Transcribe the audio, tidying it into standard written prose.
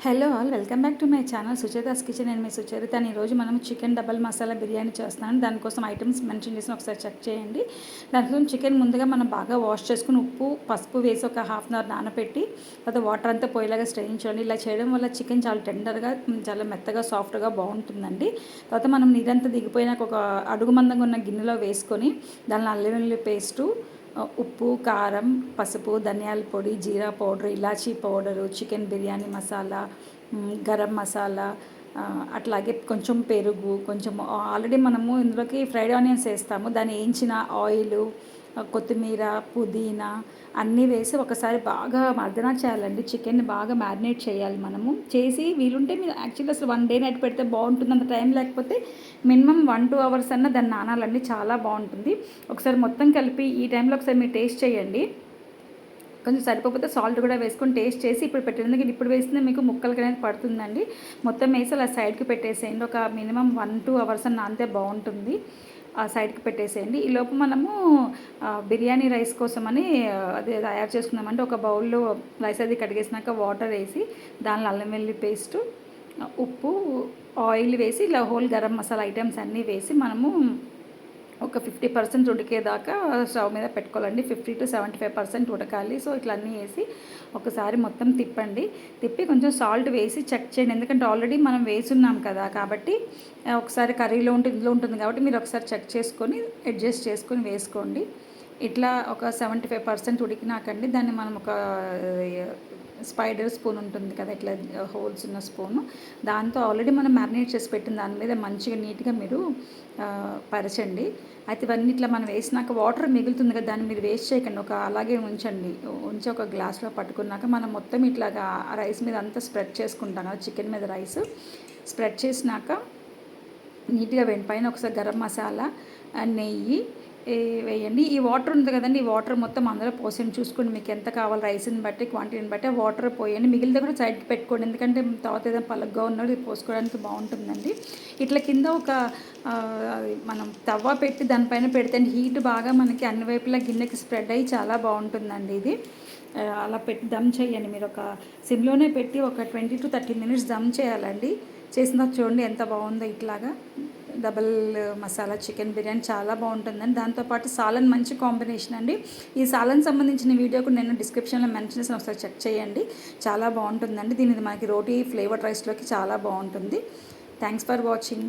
Hello all, welcome back to my channel Sucheta's kitchen. నేను మీ సుచరిత. ఈరోజు మనం చికెన్ డబల్ మసాలా బిర్యానీ చేస్తున్నాను. దానికోసం ఐటమ్స్ మెన్షన్ చేసి ఒకసారి చెక్ చేయండి. దానికోసం చికెన్ ముందుగా మనం బాగా వాష్ చేసుకుని ఉప్పు పసుపు వేసి ఒక హాఫ్ అన్ అవర్ నానబెట్టి తర్వాత వాటర్ అంతా పోయేలాగా స్ట్రెయిన్ చేయండి. ఇలా చేయడం వల్ల చికెన్ చాలా టెండర్గా, చాలా మెత్తగా, సాఫ్ట్గా బాగుంటుందండి. తర్వాత మనం నీరంతా దిగిపోయినాక ఒక అడుగు మందంగా ఉన్న గిన్నెలో వేసుకొని దానిలో అల్లం వెల్లుల్లి పేస్టు, ఉప్పు, కారం, పసుపు, ధనియాల పొడి, జీరా పౌడర్, ఇలాచీ పౌడరు, చికెన్ బిర్యానీ మసాలా, గరం మసాలా, అట్లాగే కొంచెం పెరుగు, కొంచెం ఆల్రెడీ మనము ఇందులోకి ఫ్రైడ్ ఆనియన్స్ వేస్తాము. దాన్ని వేయించిన ఆయిలు, కొత్తిమీర, పుదీనా అన్నీ వేసి ఒకసారి బాగా మర్దన చేయాలండి. చికెన్ని బాగా మ్యారినేట్ చేయాలి. మనము చేసి వీలుంటే మీరు యాక్చువల్లీ అసలు 1 డే నైట్ పెడితే బాగుంటుంది. అంత టైం లేకపోతే మినిమం 1-2 అవర్స్ అన్నా దాన్ని నానాలండి. చాలా బాగుంటుంది. ఒకసారి మొత్తం కలిపి ఈ టైంలో ఒకసారి మీరు టేస్ట్ చేయండి. కొంచెం సరిపోతే సాల్ట్ కూడా వేసుకొని టేస్ట్ చేసి ఇప్పుడు పెట్టేందుకు ఇప్పుడు వేస్తే మీకు ముక్కలకి అనేది పడుతుందండి. మొత్తం వేసి అలా సైడ్కి పెట్టేసేయండి. ఒక మినిమం 1-2 అవర్స్ అన్న అంతే బాగుంటుంది. ఆ సైడ్కి పెట్టేసేయండి. ఈలోపు మనము బిర్యానీ రైస్ కోసమని అదే తయారు చేసుకుందామంటే ఒక బౌల్లో రైస్ అది కడిగేసినాక వాటర్ వేసి దానిలో అల్లం వెల్లుల్లి పేస్టు, ఉప్పు, ఆయిల్ వేసి ఇలా హోల్ గరం మసాలా ఐటమ్స్ అన్నీ వేసి మనము ఒక 50% ఉడికేదాకా స్టవ్ మీద పెట్టుకోవాలండి. 50-75% ఉడకాలి. సో ఇట్లా అన్నీ వేసి ఒకసారి మొత్తం తిప్పి కొంచెం సాల్ట్ వేసి చెక్ చేయండి. ఎందుకంటే ఆల్రెడీ మనం వేసున్నాం కదా, కాబట్టి ఒకసారి కర్రీలో ఉంటుంది, ఇందులో ఉంటుంది కాబట్టి మీరు ఒకసారి చెక్ చేసుకొని అడ్జస్ట్ చేసుకొని వేసుకోండి. ఇట్లా ఒక 75% ఉడికినాకండి దాన్ని మనం ఒక స్పైడర్ స్పూన్ ఉంటుంది కదా, ఇట్లా హోల్స్ ఉన్న స్పూను, దాంతో ఆల్రెడీ మనం మ్యారినేట్ చేసి పెట్టిన దాని మీద మంచిగా నీట్గా మీరు పరచండి. అయితే ఇవన్నీ ఇట్లా మనం వేసినాక వాటర్ మిగులుతుంది కదా, దాన్ని మీరు వేస్ట్ చేయకండి. అలాగే ఉంచి ఒక గ్లాస్లో పట్టుకున్నాక మనం మొత్తం ఇట్లాగా రైస్ మీద అంతా స్ప్రెడ్ చేసుకుంటాం కదా, చికెన్ మీద రైస్ స్ప్రెడ్ చేసినాక నీట్గా పైన ఒకసారి గరం మసాలా, నెయ్యి వేయండి. ఈ వాటర్ ఉంది కదండి, ఈ వాటర్ మొత్తం అందులో పోసేయండి. చూసుకోండి మీకు ఎంత కావాలి, రైస్ని బట్టి, క్వాంటిటీని బట్టి వాటర్ పోయండి. మిగిలితే కూడా సైడ్కి పెట్టుకోండి. ఎందుకంటే తర్వాత ఏదైనా పలగ్గా ఉన్నది పోసుకోవడానికి బాగుంటుందండి. ఇట్లా కింద ఒక మనం తవ్వ పెట్టి దానిపైన పెడితే హీట్ బాగా మనకి అన్ని వైపులా గిన్నెకి స్ప్రెడ్ అయ్యి చాలా బాగుంటుందండి. ఇది అలా పెట్టి దమ్ చేయండి. మీరు ఒక సిమ్లోనే పెట్టి ఒక 20-30 మినిట్స్ దమ్ చేయాలండి. చేసిన చూడండి ఎంత బాగుందో. ఇట్లాగా డబల్ మసాలా చికెన్ బిర్యానీ చాలా బాగుంటుందండి. దాంతోపాటు సాలన్ మంచి కాంబినేషన్ అండి. ఈ సాలన్ సంబంధించిన వీడియో కూడా నేను డిస్క్రిప్షన్లో మెన్షన్ చేసిన ఒకసారి చెక్ చేయండి. చాలా బాగుంటుందండి. దీనిది మనకి రోటీ ఫ్లేవర్డ్ రైస్లోకి చాలా బాగుంటుంది. Thanks for watching.